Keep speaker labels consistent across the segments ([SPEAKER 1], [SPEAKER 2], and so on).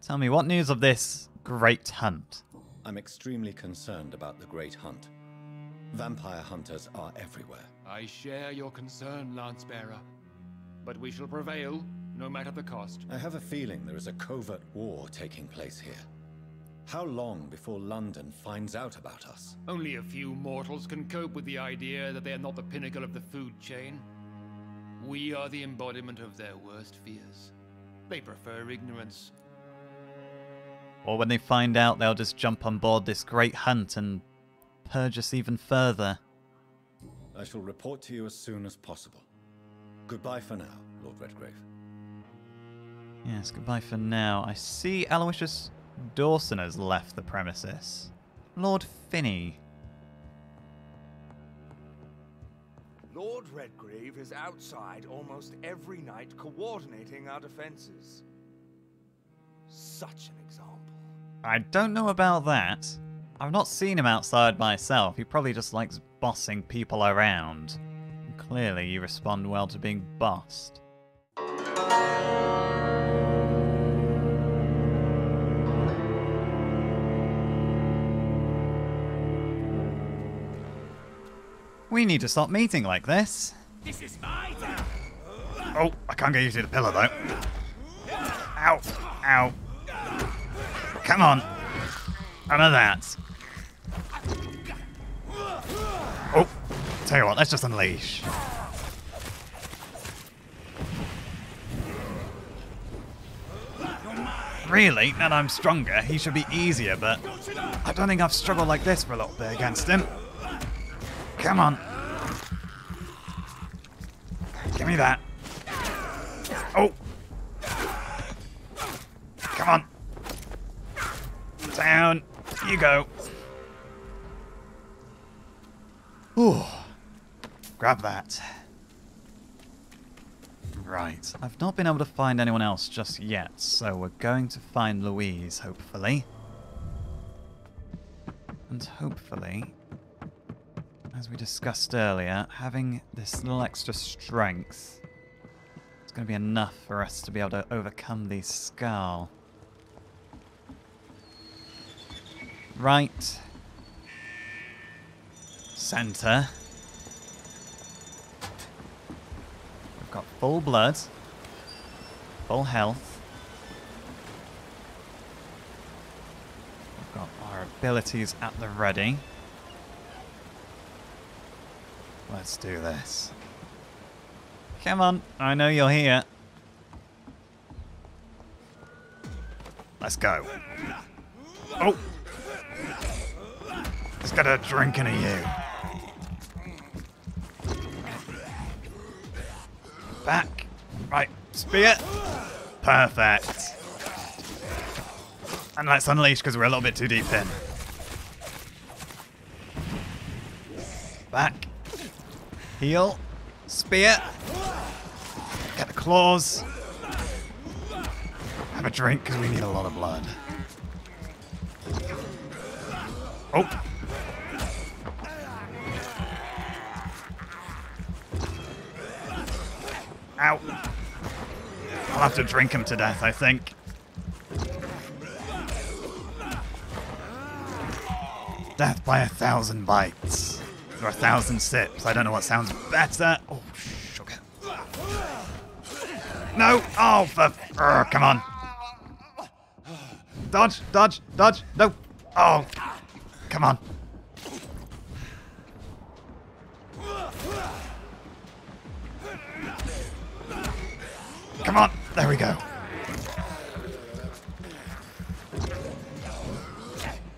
[SPEAKER 1] Tell me, what news of this great hunt?
[SPEAKER 2] I'm extremely concerned about the Great Hunt. Vampire hunters are everywhere.
[SPEAKER 3] I share your concern, Lancebearer. But we shall prevail, no matter the cost.
[SPEAKER 2] I have a feeling there is a covert war taking place here. How long before London finds out about us?
[SPEAKER 3] Only a few mortals can cope with the idea that they are not the pinnacle of the food chain. We are the embodiment of their worst fears. They prefer ignorance.
[SPEAKER 1] Or when they find out, they'll just jump on board this great hunt and purge us even further.
[SPEAKER 2] I shall report to you as soon as possible. Goodbye for now, Lord Redgrave.
[SPEAKER 1] Yes, goodbye for now. I see Aloysius Dawson has left the premises. Lord Finney.
[SPEAKER 4] Lord Redgrave is outside almost every night coordinating our defenses. Such an example.
[SPEAKER 1] I don't know about that. I've not seen him outside myself. He probably just likes bossing people around. And clearly you respond well to being bossed. We need to stop meeting like this.
[SPEAKER 4] This is my town.
[SPEAKER 1] Oh, I can't get you to the pillar though. Ow. Ow. Come on. None of that. Oh, tell you what, let's just unleash. Really? Now that I'm stronger, he should be easier, but I don't think I've struggled like this for a little bit against him. Come on. Give me that. Oh. Come on. Down. You go. Ooh. Grab that. Right. I've not been able to find anyone else just yet, so we're going to find Louise, hopefully. And hopefully, as we discussed earlier, having this little extra strength is going to be enough for us to be able to overcome these Scarl. Right. Center. We've got full blood. Full health. We've got our abilities at the ready. Let's do this. Come on, I know you're here. Let's go. Oh! Let's get a drink in you. Back. Right, spear. Perfect. And let's unleash because we're a little bit too deep in. Back. Heal. Spear. Get the claws. Have a drink because we need a lot of blood. Oh. Ow. I'll have to drink him to death, I think. Death by 1,000 bites. Or 1,000 sips. I don't know what sounds better. Oh, sugar. No! Oh, come on. Dodge, dodge, dodge. No. Oh, come on. Come on. There we go.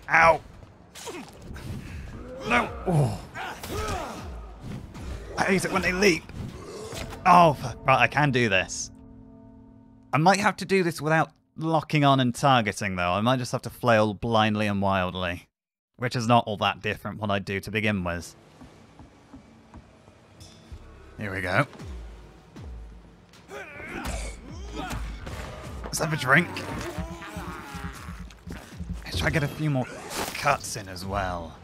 [SPEAKER 1] Ow. No. Oh. I hate it when they leap. Oh, right, I can do this. I might have to do this without locking on and targeting, though. I might just have to flail blindly and wildly, which is not all that different from what I do to begin with. Here we go. Let's have a drink. Let's try to get a few more cuts in as well.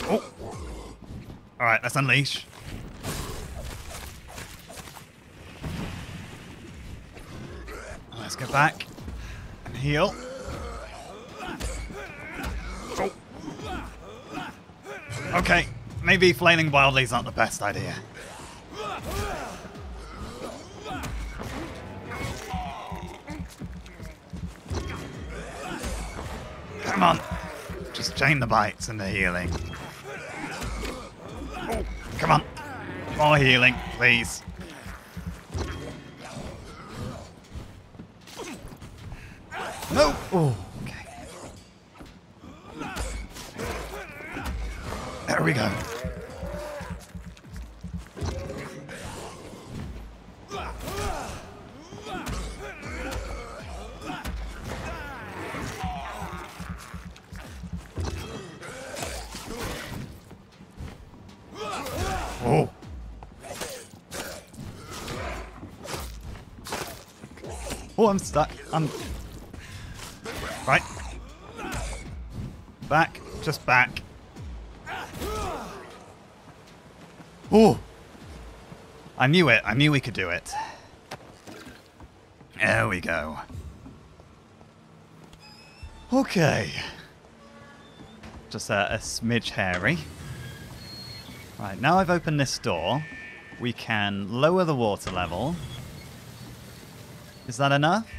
[SPEAKER 1] Oh! Alright, let's unleash. Let's get back and heal. Oh. Okay, maybe flailing wildly is not the best idea. Come on. Just chain the bites and the healing. Oh, come on. More healing, please. No! Oh, okay. There we go. Oh. Oh, I'm stuck. Right. Back. Just back. Oh. I knew it. I knew we could do it. There we go. Okay. Just a smidge hairy. Right, now I've opened this door, we can lower the water level. Is that enough?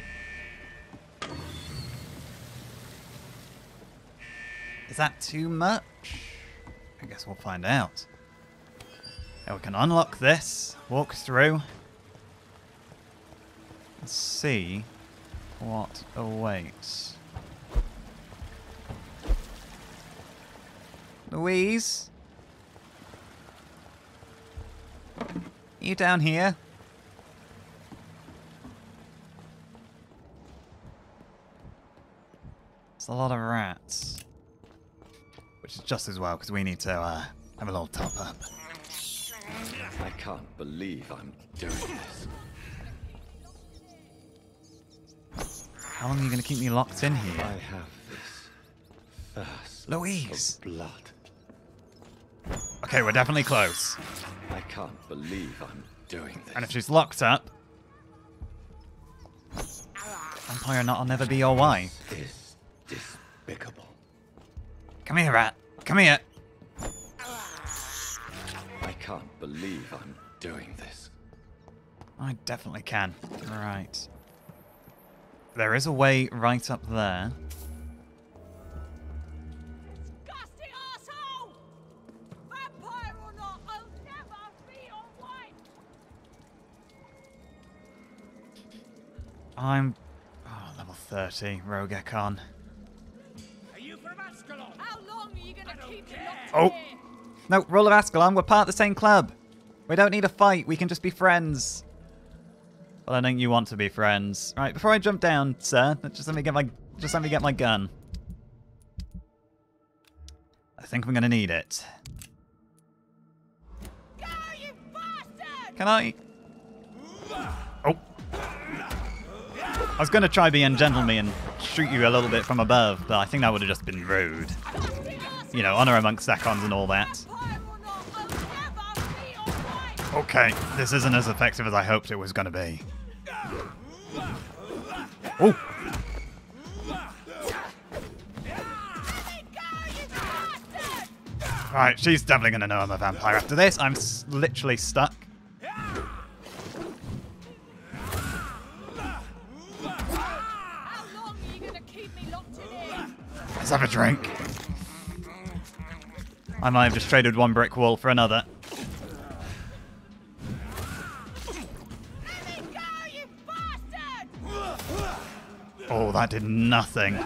[SPEAKER 1] Is that too much? I guess we'll find out. Now we can unlock this, walk through. Let's see what awaits. Louise? You down here? It's a lot of rats. Which is just as well, because we need to have a little top up.
[SPEAKER 2] I can't believe I'm doing this.
[SPEAKER 1] How long are you going to keep me locked in here?
[SPEAKER 2] I have this thirst
[SPEAKER 1] Louise!
[SPEAKER 2] of blood.
[SPEAKER 1] Okay, we're definitely close.
[SPEAKER 2] I can't believe I'm doing this.
[SPEAKER 1] And if she's locked up... Vampire not, I'll never be your wife.
[SPEAKER 2] This is despicable.
[SPEAKER 1] Come here, rat. Come here.
[SPEAKER 2] I can't believe I'm doing this.
[SPEAKER 1] I definitely can. Right. There is a way right up there.
[SPEAKER 5] Disgusting arsehole! Vampire or not, I'll never be your wife!
[SPEAKER 1] I'm... level 30, Rogue Econ.
[SPEAKER 3] Are you from Ascalon?
[SPEAKER 5] How long are you gonna keep me locked
[SPEAKER 1] Oh.
[SPEAKER 5] here?
[SPEAKER 1] No, Roll of Ascalon, we're part of the same club. We don't need a fight, we can just be friends. Well, I think you want to be friends. Right, before I jump down, sir, just let me get my gun. I think I'm gonna need it.
[SPEAKER 5] Go, you bastard!
[SPEAKER 1] Can I? Oh. I was gonna try being gentleman and shoot you a little bit from above, but I think that would have just been rude.
[SPEAKER 5] Disgusting arsehole!
[SPEAKER 1] You know, honor amongst Econs and all that.
[SPEAKER 5] Vampire or not, I'll never be your wife!
[SPEAKER 1] Okay, this isn't as effective as I hoped it was gonna be. Oh! Alright, she's definitely gonna know I'm a vampire after this. I'm literally stuck.
[SPEAKER 5] How long are you gonna keep me locked in here?
[SPEAKER 1] Let's have a drink. I might have just traded one brick wall for another.
[SPEAKER 5] Let me go, you bastard!
[SPEAKER 1] Oh, that did nothing.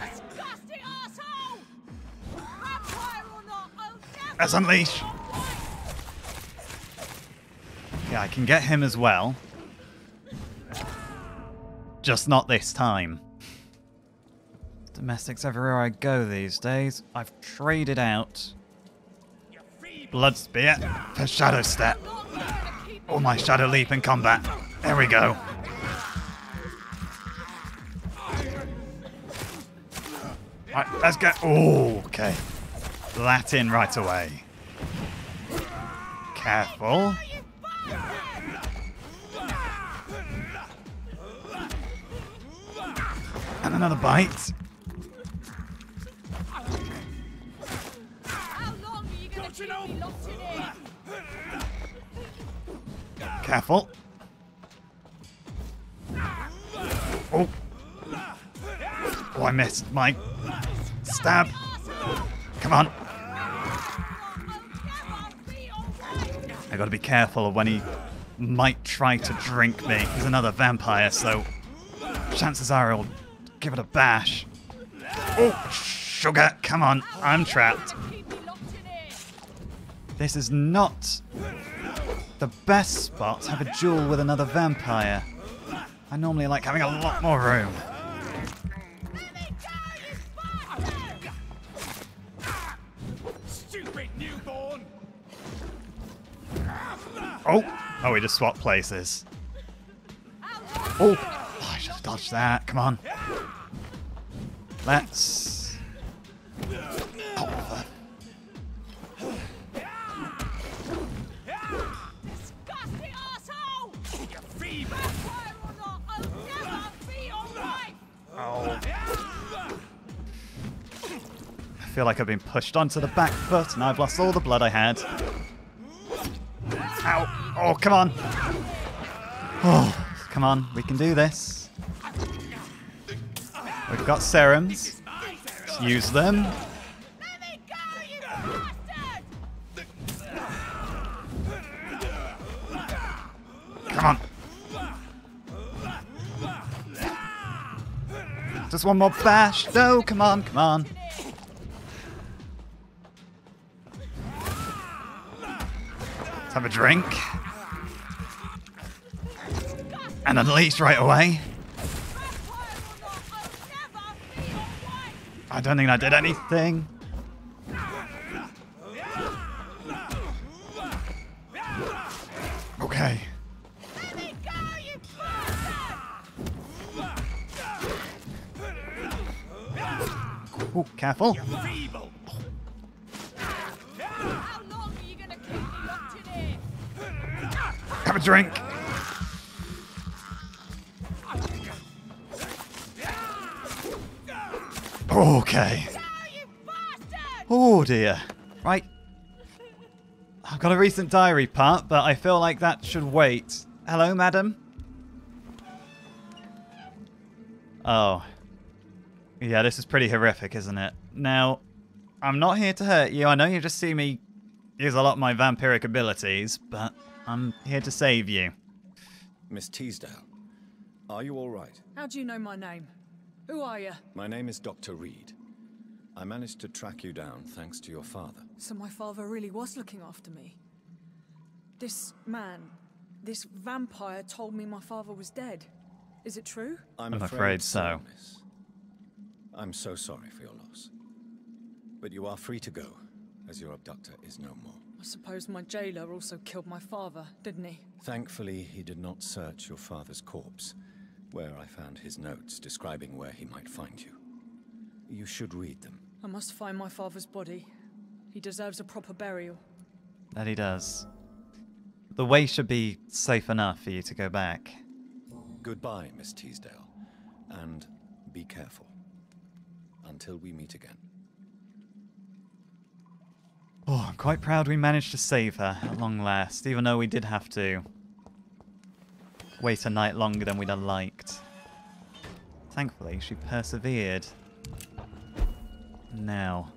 [SPEAKER 5] Disgusting arsehole! Vampire or not, I'll never
[SPEAKER 1] Let's unleash. Yeah, I can get him as well. Just not this time. Domestics everywhere I go these days. I've traded out Blood Spear for Shadow Step. Oh, my Shadow Leap in combat. There we go. Right, let's go. Oh, okay. That in right away. Careful. And another bite.
[SPEAKER 5] How long are you gonna keep me locked in here?
[SPEAKER 1] Careful. Oh. Oh, I missed my stab. Come on. I gotta be careful of when he might try to drink me. He's another vampire, so chances are he'll give it a bash. Oh, sugar, come on. I'm trapped. This is not the best spot to have a duel with another vampire. I normally like having a lot more room.
[SPEAKER 4] Stupid newborn!
[SPEAKER 1] Oh, we just swapped places. Oh, I should have dodged that. Come on. Let's... Oh,
[SPEAKER 5] Disgusting asshole! Vampire or not, I'll never be your wife!
[SPEAKER 1] oh. I feel like I've been pushed onto the back foot and I've lost all the blood I had. Ow. Oh, come on. Oh, come on. We can do this. We've got serums. Let's use them.
[SPEAKER 5] Let me go, you bastard!
[SPEAKER 1] Come on. Just one more bash. No, come on, come on. Let's have a drink. And unleash right away. I don't think I did anything. Okay.
[SPEAKER 5] Let me go, you bastard!
[SPEAKER 1] Ooh, careful.
[SPEAKER 4] Feeble!
[SPEAKER 5] How long are you gonna keep me locked in here?
[SPEAKER 1] Have a drink. Okay.
[SPEAKER 5] Go, you bastard!
[SPEAKER 1] Oh dear. Right. I've got a recent diary part, but I feel like that should wait. Hello, madam? Oh. Yeah, this is pretty horrific, isn't it? Now, I'm not here to hurt you. I know you just see me use a lot of my vampiric abilities, but I'm here to save you.
[SPEAKER 2] Miss Teasdale, are you all right?
[SPEAKER 6] How do you know my name? Who are you?
[SPEAKER 2] My name is Dr. Reed. I managed to track you down thanks to your father.
[SPEAKER 6] So my father really was looking after me. This man, this vampire told me my father was dead. Is it true?
[SPEAKER 2] I'm
[SPEAKER 1] afraid so.
[SPEAKER 2] Miss. I'm so sorry for your loss. But you are free to go, as your abductor is no more.
[SPEAKER 6] I suppose my jailer also killed my father, didn't he?
[SPEAKER 2] Thankfully, he did not search your father's corpse, where I found his notes describing where he might find you. You should read them.
[SPEAKER 6] I must find my father's body. He deserves a proper burial.
[SPEAKER 1] That he does. The way should be safe enough for you to go back.
[SPEAKER 2] Goodbye, Miss Teasdale, and be careful. Until we meet again.
[SPEAKER 1] Oh, I'm quite proud we managed to save her at long last, even though we did have to wait a night longer than we'd have liked. Thankfully, she persevered. Now,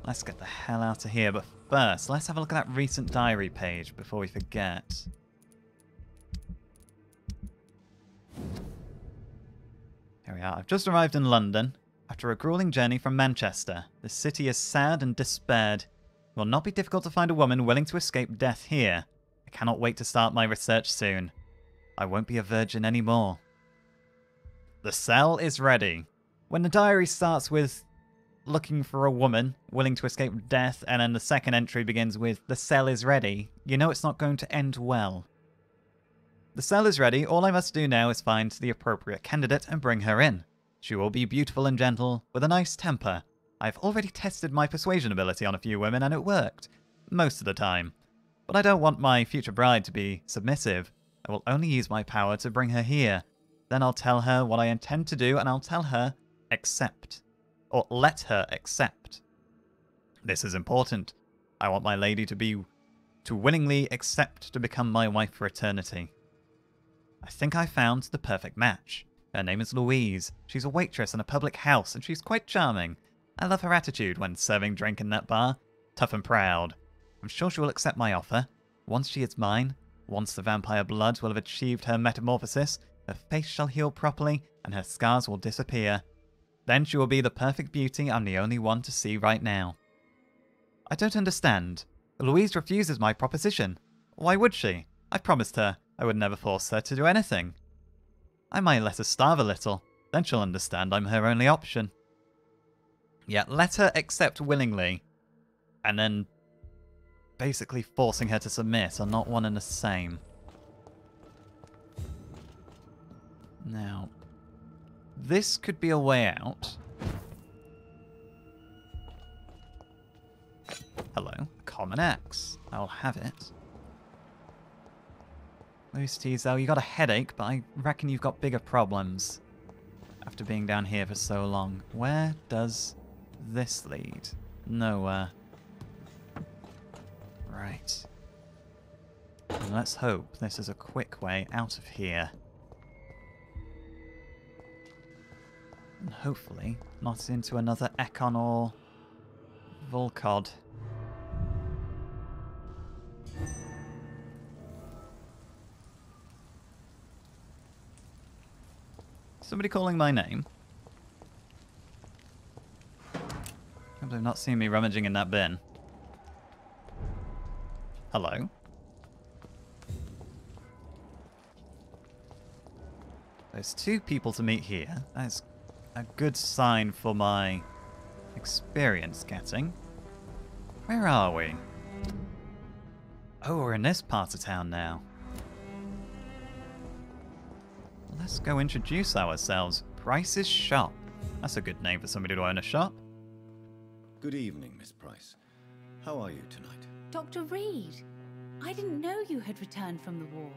[SPEAKER 1] let's get the hell out of here, but first, let's have a look at that recent diary page before we forget. Here we are. I've just arrived in London. After a grueling journey from Manchester, the city is sad and despaired. It will not be difficult to find a woman willing to escape death here. I cannot wait to start my research soon. I won't be a virgin anymore. The cell is ready. When the diary starts with looking for a woman willing to escape death, and then the second entry begins with the cell is ready, you know it's not going to end well. The cell is ready. All I must do now is find the appropriate candidate and bring her in. She will be beautiful and gentle, with a nice temper. I've already tested my persuasion ability on a few women and it worked. most of the time. But I don't want my future bride to be submissive. I will only use my power to bring her here. Then I'll tell her what I intend to do, and I'll tell her, accept. Or let her accept. This is important. I want my lady to willingly accept to become my wife for eternity. I think I found the perfect match. Her name is Louise. She's a waitress in a public house, and she's quite charming. I love her attitude when serving drink in that bar. Tough and proud. I'm sure she will accept my offer. Once she is mine, once the vampire blood will have achieved her metamorphosis, her face shall heal properly, and her scars will disappear. Then she will be the perfect beauty I'm the only one to see right now. I don't understand. Louise refuses my proposition. Why would she? I promised her I would never force her to do anything. I might let her starve a little, then she'll understand I'm her only option. Yeah, let her accept willingly, and then basically forcing her to submit are not one and the same. Now, this could be a way out. Hello, common axe. I'll have it. Loose Teasel, you got a headache, but I reckon you've got bigger problems after being down here for so long. Where does this lead? Nowhere. Right. And let's hope this is a quick way out of here. And hopefully not into another Ekon or Volcod. Somebody calling my name? Hope they've not seen me rummaging in that bin. Hello? There's 2 people to meet here. That's a good sign for my experience getting. Where are we? Oh, we're in this part of town now. Let's go introduce ourselves. Price's Shop. That's a good name for somebody to own a shop.
[SPEAKER 2] Good evening, Miss Price. How are you tonight?
[SPEAKER 7] Dr. Reed, I didn't know you had returned from the war.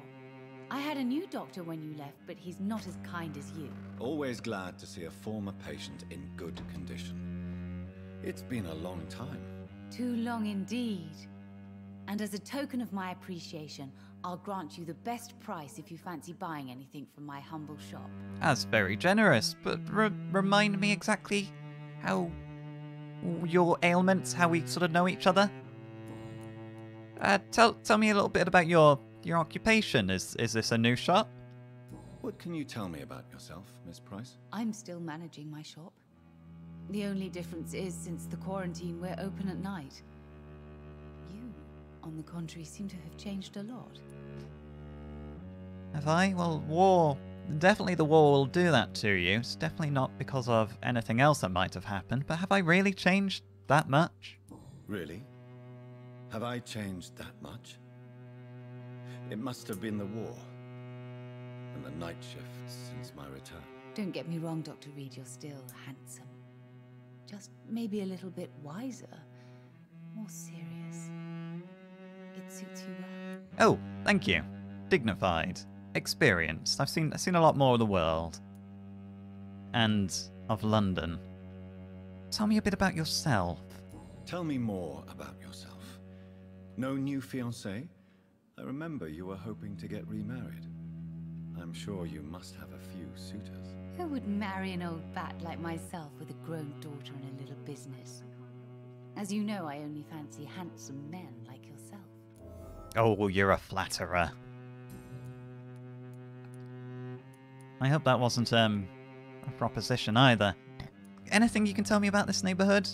[SPEAKER 7] I had a new doctor when you left, but he's not as kind as you.
[SPEAKER 2] Always glad to see a former patient in good condition. It's been a long time.
[SPEAKER 7] Too long indeed. And as a token of my appreciation, I'll grant you the best price if you fancy buying anything from my humble shop.
[SPEAKER 1] That's very generous, but remind me exactly how your ailments, how we sort of know each other? Tell me a little bit about your occupation. Is this a new shop?
[SPEAKER 2] What can you tell me about yourself, Miss Price?
[SPEAKER 7] I'm still managing my shop. The only difference is, since the quarantine, we're open at night. You, on the contrary, seem to have changed a lot.
[SPEAKER 1] Have I? Well, war. Definitely the war will do that to you. It's definitely not because of anything else that might have happened, but have I really changed that much?
[SPEAKER 2] Really? Have I changed that much? It must have been the war and the night shifts since my return.
[SPEAKER 7] Don't get me wrong, Dr. Reed, you're still handsome. Just maybe a little bit wiser, more serious. It suits you well.
[SPEAKER 1] Oh, thank you. Dignified. Experienced. I've seen a lot more of the world. And of London. Tell me a bit about yourself.
[SPEAKER 2] Tell me more about yourself. No new fiancé? I remember you were hoping to get remarried. I'm sure you must have a few suitors.
[SPEAKER 7] Who would marry an old bat like myself with a grown daughter and a little business? As you know, I only fancy handsome men like yourself.
[SPEAKER 1] Oh, well, you're a flatterer. I hope that wasn't a proposition either. Anything you can tell me about this neighborhood?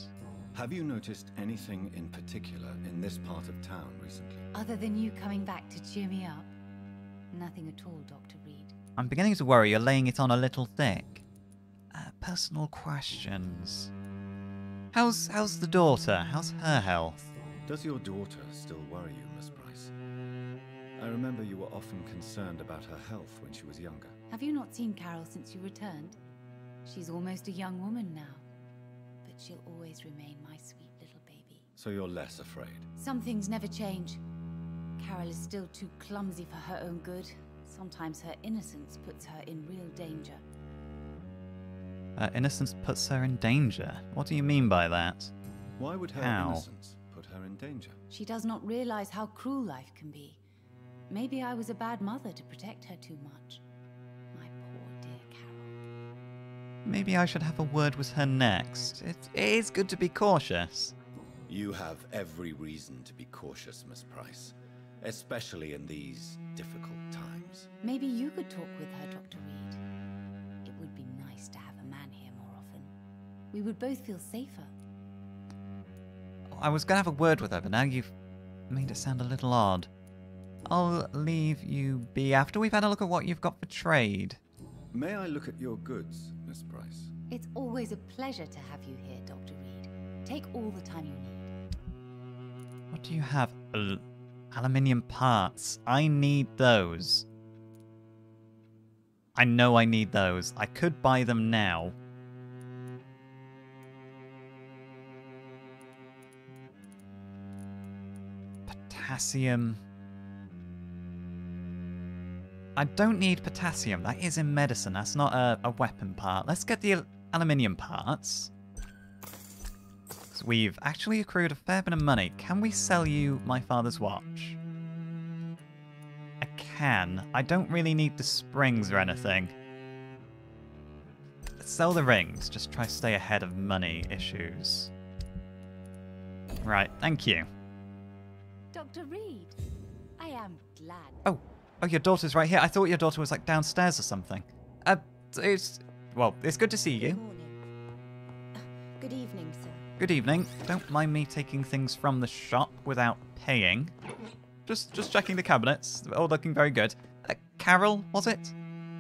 [SPEAKER 2] Have you noticed anything in particular in this part of town recently?
[SPEAKER 7] Other than you coming back to cheer me up? Nothing at all, Dr. Reed.
[SPEAKER 1] I'm beginning to worry you're laying it on a little thick. Personal questions. How's the daughter? How's her health?
[SPEAKER 2] Does your daughter still worry you, Miss Price? I remember you were often concerned about her health when she was younger.
[SPEAKER 7] Have you not seen Carol since you returned? She's almost a young woman now. But she'll always remain my sweet little baby.
[SPEAKER 2] So you're less afraid.
[SPEAKER 7] Some things never change. Carol is still too clumsy for her own good. Sometimes her innocence puts her in real danger.
[SPEAKER 1] Her innocence puts her in danger? What do you mean by that?
[SPEAKER 2] Why would her
[SPEAKER 1] How?
[SPEAKER 2] innocence put her in danger?
[SPEAKER 7] She does not realize how cruel life can be. Maybe I was a bad mother to protect her too much. My poor dear Carol.
[SPEAKER 1] Maybe I should have a word with her next. It is good to be cautious.
[SPEAKER 2] You have every reason to be cautious, Miss Price. Especially in these difficult times.
[SPEAKER 7] Maybe you could talk with her, Dr. Reed. It would be nice to have a man here more often. We would both feel safer.
[SPEAKER 1] I was going to have a word with her, but now you've made it sound a little odd. I'll leave you be after we've had a look at what you've got for trade.
[SPEAKER 2] May I look at your goods, Miss Price?
[SPEAKER 7] It's always a pleasure to have you here, Dr. Reed. Take all the time you need.
[SPEAKER 1] What do you have? Aluminium parts. I need those. I know I need those. I could buy them now. Potassium. I don't need potassium. That is in medicine. That's not a weapon part. Let's get the aluminium parts. So we've actually accrued a fair bit of money. Can we sell you my father's watch? I can. I don't really need the springs or anything. Let's sell the rings. Just try to stay ahead of money issues. Right, thank you.
[SPEAKER 7] Dr. Reed, I am glad.
[SPEAKER 1] Oh, your daughter's right here. I thought your daughter was like downstairs or something. It's good to see you.
[SPEAKER 8] Good morning. Good evening, sir.
[SPEAKER 1] Good evening. Don't mind me taking things from the shop without paying. Just checking the cabinets. All looking very good. Carol, was it?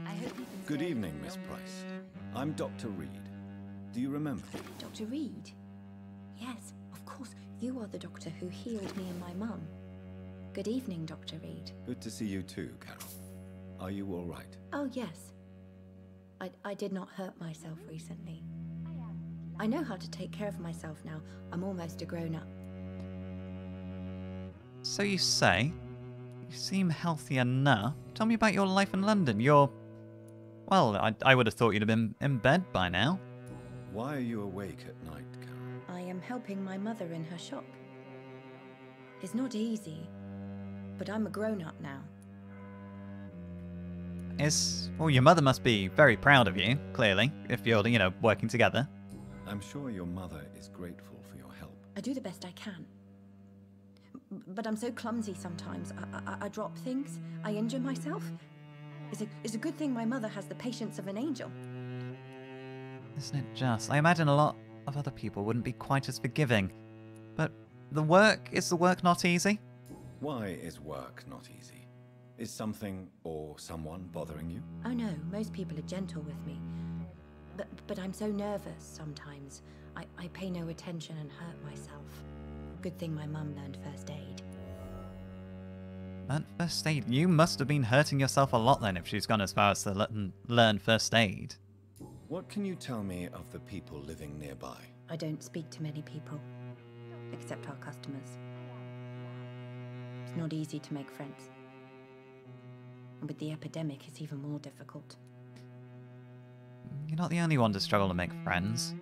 [SPEAKER 7] I hope you can
[SPEAKER 2] Good
[SPEAKER 7] stay
[SPEAKER 2] evening,
[SPEAKER 7] for
[SPEAKER 2] Miss
[SPEAKER 7] long.
[SPEAKER 2] Price. I'm Dr. Reed. Do you remember me?
[SPEAKER 8] Dr. Reed? Yes, of course. You are the doctor who healed me and my mum. Good evening, Dr. Reed.
[SPEAKER 2] Good to see you too, Carol. Are you all right?
[SPEAKER 8] Oh, yes. I did not hurt myself recently. I know how to take care of myself now. I'm almost a grown-up.
[SPEAKER 1] So you say. You seem healthy enough. Tell me about your life in London. Well, I would have thought you'd have been in bed by now.
[SPEAKER 2] Why are you awake at night, Carol?
[SPEAKER 8] I am helping my mother in her shop. It's not easy, but I'm a grown-up now.
[SPEAKER 1] Well, your mother must be very proud of you, clearly, if you're, working together.
[SPEAKER 2] I'm sure your mother is grateful for your help.
[SPEAKER 8] I do the best I can. But I'm so clumsy sometimes. I drop things. I injure myself. It's a good thing my mother has the patience of an angel.
[SPEAKER 1] Isn't it just? I imagine a lot of other people wouldn't be quite as forgiving. But is the work not easy?
[SPEAKER 2] Why is work not easy? Is something or someone bothering you?
[SPEAKER 8] Oh no, most people are gentle with me. But I'm so nervous sometimes. I pay no attention and hurt myself. Good thing my mum learned first aid.
[SPEAKER 1] Learn first aid? You must have been hurting yourself a lot then if she's gone as far as to learn first aid.
[SPEAKER 2] What can you tell me of the people living nearby?
[SPEAKER 8] I don't speak to many people, except our customers. It's not easy to make friends. And with the epidemic, it's even more difficult.
[SPEAKER 1] You're not the only one to struggle to make friends.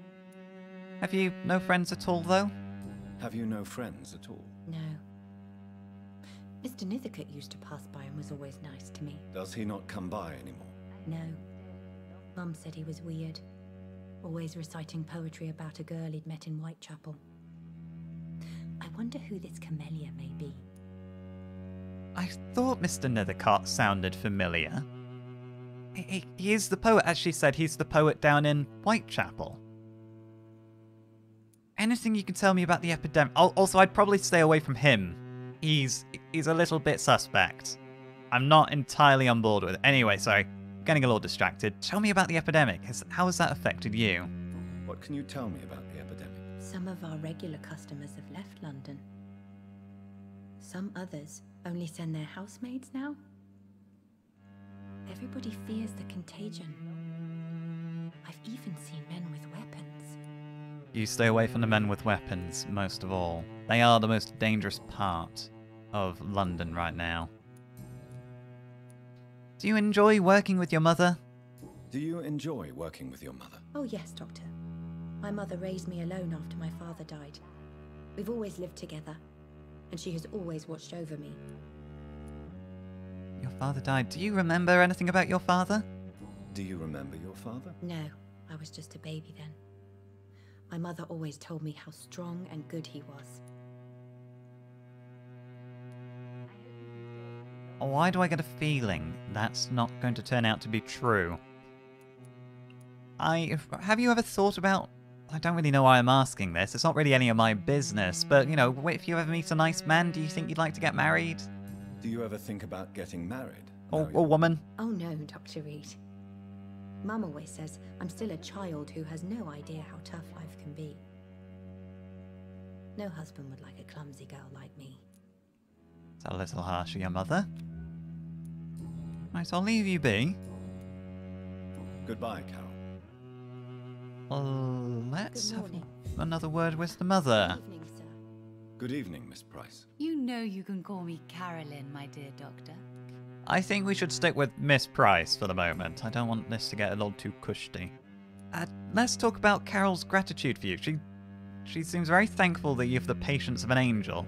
[SPEAKER 1] Have you no friends at all, though?
[SPEAKER 2] Have you no friends at all?
[SPEAKER 8] No. Mr. Nithercote used to pass by and was always nice to me.
[SPEAKER 2] Does he not come by anymore?
[SPEAKER 8] No. Mum said he was weird. Always reciting poetry about a girl he'd met in Whitechapel. I wonder who this camellia may be.
[SPEAKER 1] I thought Mr. Nithercote sounded familiar. He is the poet, as she said, he's the poet down in Whitechapel. Anything you can tell me about the epidemic? Also, I'd probably stay away from him. He's a little bit suspect. I'm not entirely on board with it. Anyway, sorry, getting a little distracted. Tell me about the epidemic. How has that affected you?
[SPEAKER 2] What can you tell me about the epidemic?
[SPEAKER 8] Some of our regular customers have left London. Some others only send their housemaids now. Everybody fears the contagion. I've even seen men with weapons.
[SPEAKER 1] You stay away from the men with weapons, most of all. They are the most dangerous part of London right now. Do you enjoy working with your mother?
[SPEAKER 2] Do you enjoy working with your mother?
[SPEAKER 8] Oh yes, Doctor. My mother raised me alone after my father died. We've always lived together, and she has always watched over me.
[SPEAKER 1] Your father died. Do you remember anything about your father?
[SPEAKER 2] Do you remember your father?
[SPEAKER 8] No, I was just a baby then. My mother always told me how strong and good he was.
[SPEAKER 1] Why do I get a feeling that's not going to turn out to be true? Have you ever thought about... I don't really know why I'm asking this. It's not really any of my business. But, you know, if you ever meet a nice man, do you think you'd like to get married?
[SPEAKER 2] Do you ever think about getting married?
[SPEAKER 1] Or woman?
[SPEAKER 8] Oh no, Dr. Reed. Mum always says I'm still a child who has no idea how tough life can be. No husband would like a clumsy girl like me.
[SPEAKER 1] Is that a little harsh of your mother? Right, I'll leave you be.
[SPEAKER 2] Goodbye, Carol.
[SPEAKER 1] Let's
[SPEAKER 8] Good
[SPEAKER 1] have
[SPEAKER 8] morning.
[SPEAKER 1] another word with the mother.
[SPEAKER 8] Good evening, sir.
[SPEAKER 2] Good evening, Miss Price.
[SPEAKER 7] You know you can call me Carolyn, my dear doctor.
[SPEAKER 1] I think we should stick with Miss Price for the moment. I don't want this to get a little too cushy. Let's talk about Carol's gratitude for you. She seems very thankful that you have the patience of an angel.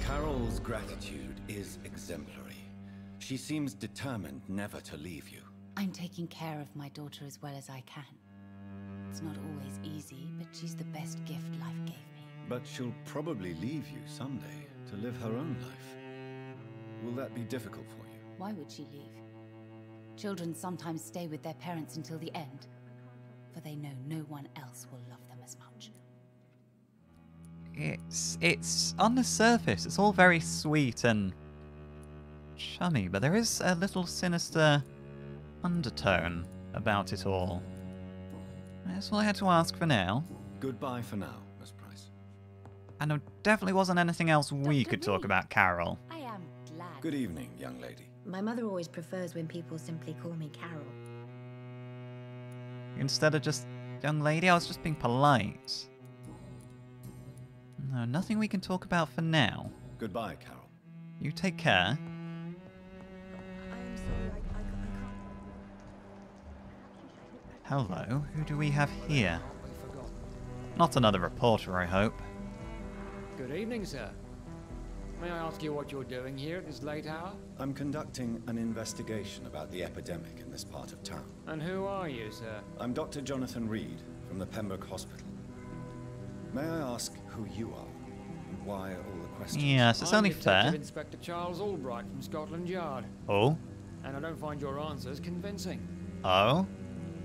[SPEAKER 2] Carol's gratitude is exemplary. She seems determined never to leave you.
[SPEAKER 7] I'm taking care of my daughter as well as I can. It's not always easy, but she's the best gift life gave me.
[SPEAKER 2] But she'll probably leave you someday to live her own life. Will that be difficult for you?
[SPEAKER 7] Why would she leave? Children sometimes stay with their parents until the end, for they know no one else will love them as much.
[SPEAKER 1] It's on the surface, it's all very sweet and chummy, but there is a little sinister undertone about it all. That's all I had to ask for now.
[SPEAKER 2] Goodbye for now, Miss Price.
[SPEAKER 1] And there definitely wasn't anything else we could talk about Carol.
[SPEAKER 7] I am glad.
[SPEAKER 2] Good evening, young lady.
[SPEAKER 8] My mother always prefers when people simply call me Carol.
[SPEAKER 1] Instead of just young lady, I was just being polite. No, nothing we can talk about for now.
[SPEAKER 2] Goodbye, Carol.
[SPEAKER 1] You take care.
[SPEAKER 6] I'm sorry, I can't...
[SPEAKER 1] Hello, who do we have here? Not another reporter, I hope.
[SPEAKER 3] Good evening, sir. May I ask you what you're doing here at this late hour?
[SPEAKER 2] I'm conducting an investigation about the epidemic in this part of town.
[SPEAKER 3] And who are you, sir?
[SPEAKER 2] I'm Dr. Jonathan Reed from the Pembroke Hospital. May I ask who you are and why all the questions?
[SPEAKER 1] Yes, it's
[SPEAKER 3] I'm
[SPEAKER 1] only
[SPEAKER 3] Detective
[SPEAKER 1] fair.
[SPEAKER 3] Inspector Charles Albright from Scotland Yard,
[SPEAKER 1] Oh?
[SPEAKER 3] and I don't find your answers convincing.
[SPEAKER 1] Oh?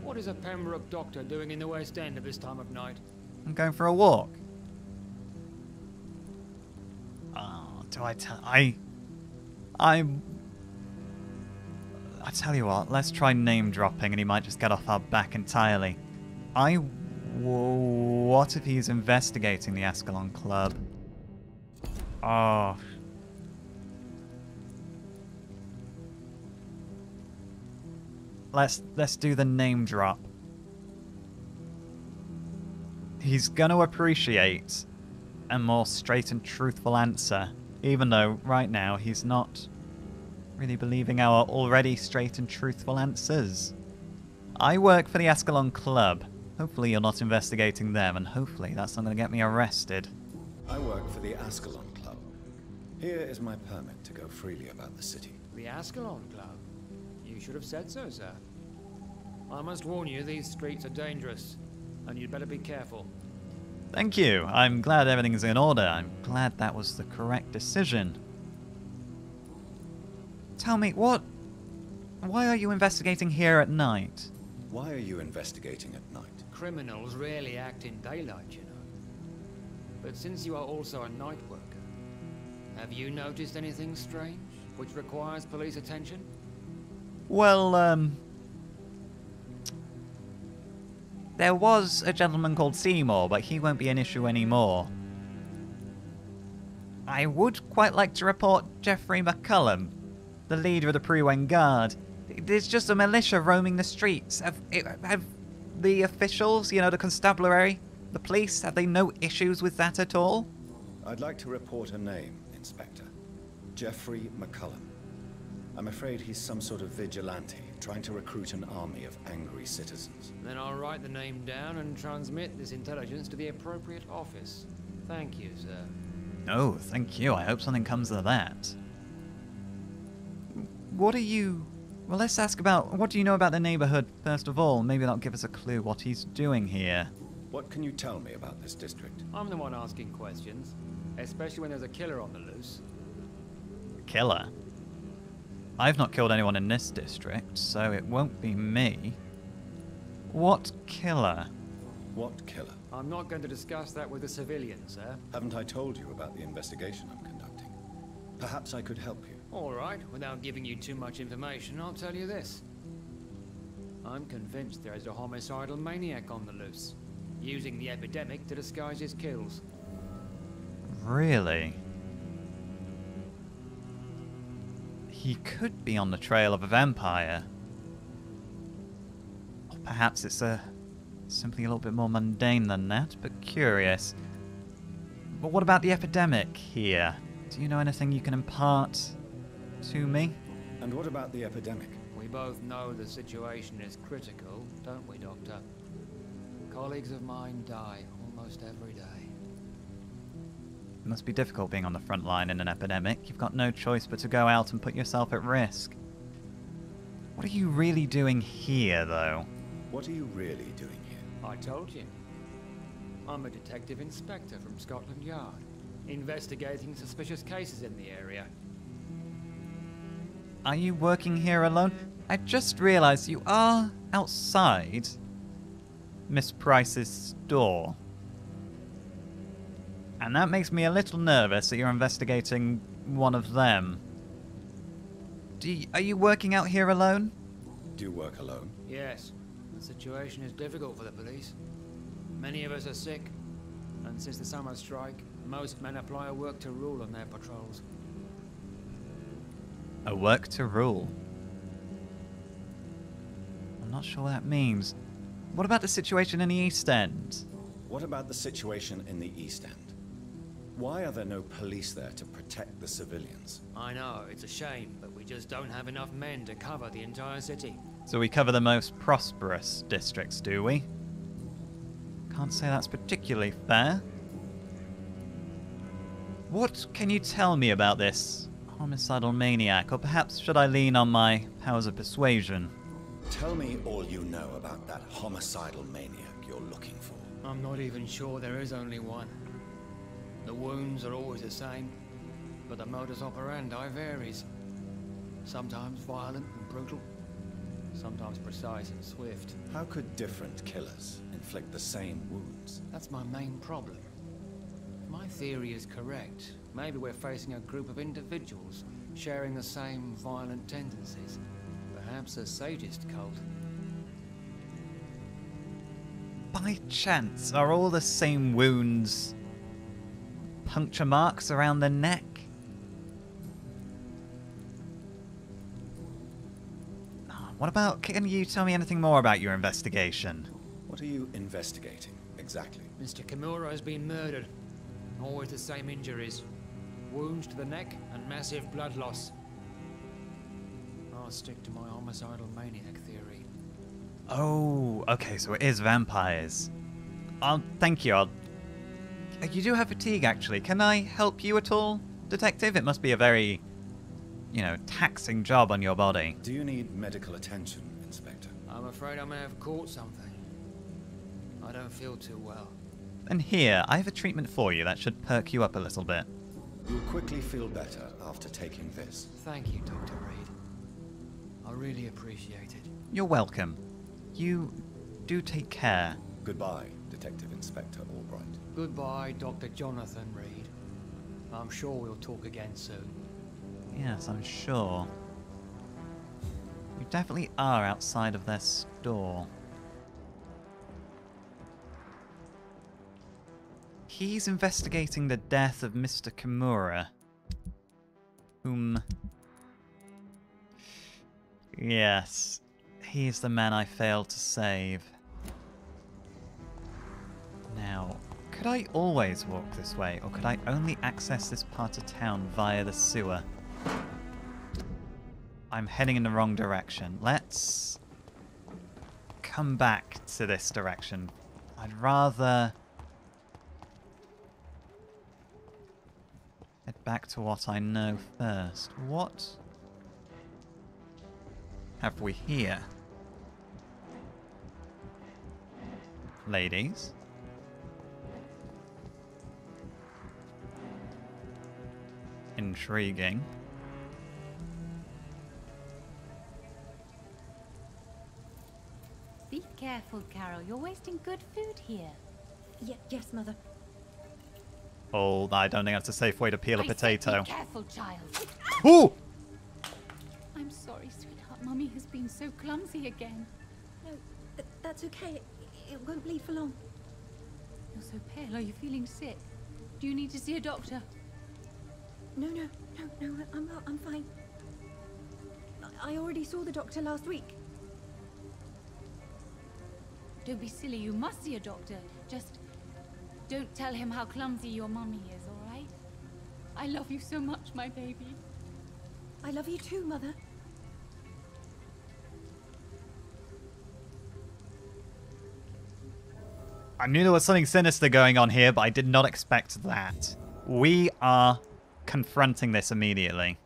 [SPEAKER 3] What is a Pembroke doctor doing in the West End at this time of night?
[SPEAKER 1] I'm going for a walk. Oh, do I tell... I tell you what, let's try name dropping and he might just get off our back entirely. What if he's investigating the Ascalon Club? Oh. Let's do the name drop. He's gonna appreciate a more straight and truthful answer, even though right now he's not really believing our already straight and truthful answers. I work for the Ascalon Club. Hopefully you're not investigating them, and hopefully that's not going to get me arrested.
[SPEAKER 2] I work for the Ascalon Club. Here is my permit to go freely about the city.
[SPEAKER 3] The Ascalon Club? You should have said so, sir. I must warn you, these streets are dangerous, and you'd better be careful.
[SPEAKER 1] Thank you. I'm glad everything's in order. I'm glad that was the correct decision. Tell me, why are you investigating here at night?
[SPEAKER 2] Why are you investigating at night?
[SPEAKER 3] Criminals rarely act in daylight, you know. But since you are also a night worker, have you noticed anything strange which requires police attention?
[SPEAKER 1] Well, there was a gentleman called Seymour, but he won't be an issue anymore. I would quite like to report Geoffrey Mccullum, the leader of the Pre-Wen Guard. There's just a militia roaming the streets. Have the officials, you know, the constabulary, The police, have they no issues with that at all?
[SPEAKER 2] I'd like to report a name, Inspector. Jeffrey Mccullum. I'm afraid he's some sort of vigilante, trying to recruit an army of angry citizens.
[SPEAKER 9] Then I'll write the name down and transmit this intelligence to the appropriate office. Thank you, sir.
[SPEAKER 1] Oh, thank you. I hope something comes of that. What are you... Well, let's ask about... What do you know about the neighborhood, first of all? Maybe that'll give us a clue what he's doing here.
[SPEAKER 2] What can you tell me about this district?
[SPEAKER 9] I'm the one asking questions, especially when there's a killer on the loose.
[SPEAKER 1] Killer? I've not killed anyone in this district, so it won't be me. What killer?
[SPEAKER 2] What killer?
[SPEAKER 9] I'm not going to discuss that with the civilians, sir.
[SPEAKER 2] Haven't I told you about the investigation I'm conducting? Perhaps I could help you.
[SPEAKER 9] All right, without giving you too much information, I'll tell you this. I'm convinced there is a homicidal maniac on the loose, using the epidemic to disguise his kills.
[SPEAKER 1] Really? He could be on the trail of a vampire. Or perhaps it's simply a little bit more mundane than that, but curious. But what about the epidemic here? Do you know anything you can impart to me?
[SPEAKER 2] And what about the epidemic?
[SPEAKER 9] We both know the situation is critical, don't we, Doctor? Colleagues of mine die almost every day.
[SPEAKER 1] It must be difficult being on the front line in an epidemic. You've got no choice but to go out and put yourself at risk. What are you really doing here, though?
[SPEAKER 2] What are you really doing here?
[SPEAKER 9] I told you. I'm a detective inspector from Scotland Yard, investigating suspicious cases in the area.
[SPEAKER 1] Are you working here alone? I just realized you are outside Miss Price's store. And that makes me a little nervous that you're investigating one of them. Are you working out here alone?
[SPEAKER 2] Do you work alone?
[SPEAKER 9] Yes. The situation is difficult for the police. Many of us are sick, and since the summer strike, most men apply a work to rule on their patrols.
[SPEAKER 1] A work to rule? I'm not sure what that means. What about the situation in the East End?
[SPEAKER 2] What about the situation in the East End? Why are there no police there to protect the civilians?
[SPEAKER 9] I know, it's a shame, but we just don't have enough men to cover the entire city.
[SPEAKER 1] So we cover the most prosperous districts, do we? Can't say that's particularly fair. What can you tell me about this homicidal maniac? Or perhaps should I lean on my powers of persuasion?
[SPEAKER 2] Tell me all you know about that homicidal maniac you're looking for.
[SPEAKER 9] I'm not even sure there is only one. The wounds are always the same, but the modus operandi varies. Sometimes violent and brutal, sometimes precise and swift.
[SPEAKER 2] How could different killers inflict the same wounds?
[SPEAKER 9] That's my main problem. If my theory is correct, maybe we're facing a group of individuals sharing the same violent tendencies. Perhaps a sadist cult.
[SPEAKER 1] By chance, are all the same wounds puncture marks around the neck? What about, can you tell me anything more about your investigation?
[SPEAKER 2] What are you investigating, exactly?
[SPEAKER 9] Mr. Kimura has been murdered. Always the same injuries. Wounds to the neck and massive blood loss. I'll stick to my homicidal maniac theory.
[SPEAKER 1] Oh, okay, so it is vampires. Thank you, you do have fatigue, actually. Can I help you at all, Detective? It must be a very, taxing job on your body.
[SPEAKER 2] Do you need medical attention, Inspector?
[SPEAKER 9] I'm afraid I may have caught something. I don't feel too well.
[SPEAKER 1] And here, I have a treatment for you that should perk you up a little bit.
[SPEAKER 2] You'll quickly feel better after taking this.
[SPEAKER 9] Thank you, Dr. Reed. I really appreciate it.
[SPEAKER 1] You're welcome. You do take care.
[SPEAKER 2] Goodbye, Detective Inspector Albright.
[SPEAKER 9] Goodbye, Dr. Jonathan Reed. I'm sure we'll talk again soon.
[SPEAKER 1] Yes, I'm sure. You definitely are outside of their store. He's investigating the death of Mr. Kimura, whom... Yes, he's the man I failed to save. Now, could I always walk this way, or could I only access this part of town via the sewer? I'm heading in the wrong direction. Let's come back to this direction. I'd rather head back to what I know first. What have we here? Ladies? Intriguing.
[SPEAKER 7] Be careful, Carol. You're wasting good food here.
[SPEAKER 8] Yes, Mother.
[SPEAKER 1] Oh, I don't think that's a safe way to peel a potato.
[SPEAKER 7] Be careful, child.
[SPEAKER 1] Ooh!
[SPEAKER 7] I'm sorry, sweetheart. Mummy has been so clumsy again.
[SPEAKER 8] No, that's okay. It won't bleed for long.
[SPEAKER 7] You're so pale. Are you feeling sick? Do you need to see a doctor?
[SPEAKER 8] No, I'm fine. I already saw the doctor last week.
[SPEAKER 7] Don't be silly. You must see a doctor. Just don't tell him how clumsy your mummy is, all right? I love you so much, my baby.
[SPEAKER 8] I love you too, Mother.
[SPEAKER 1] I knew there was something sinister going on here, but I did not expect that. We are confronting this immediately.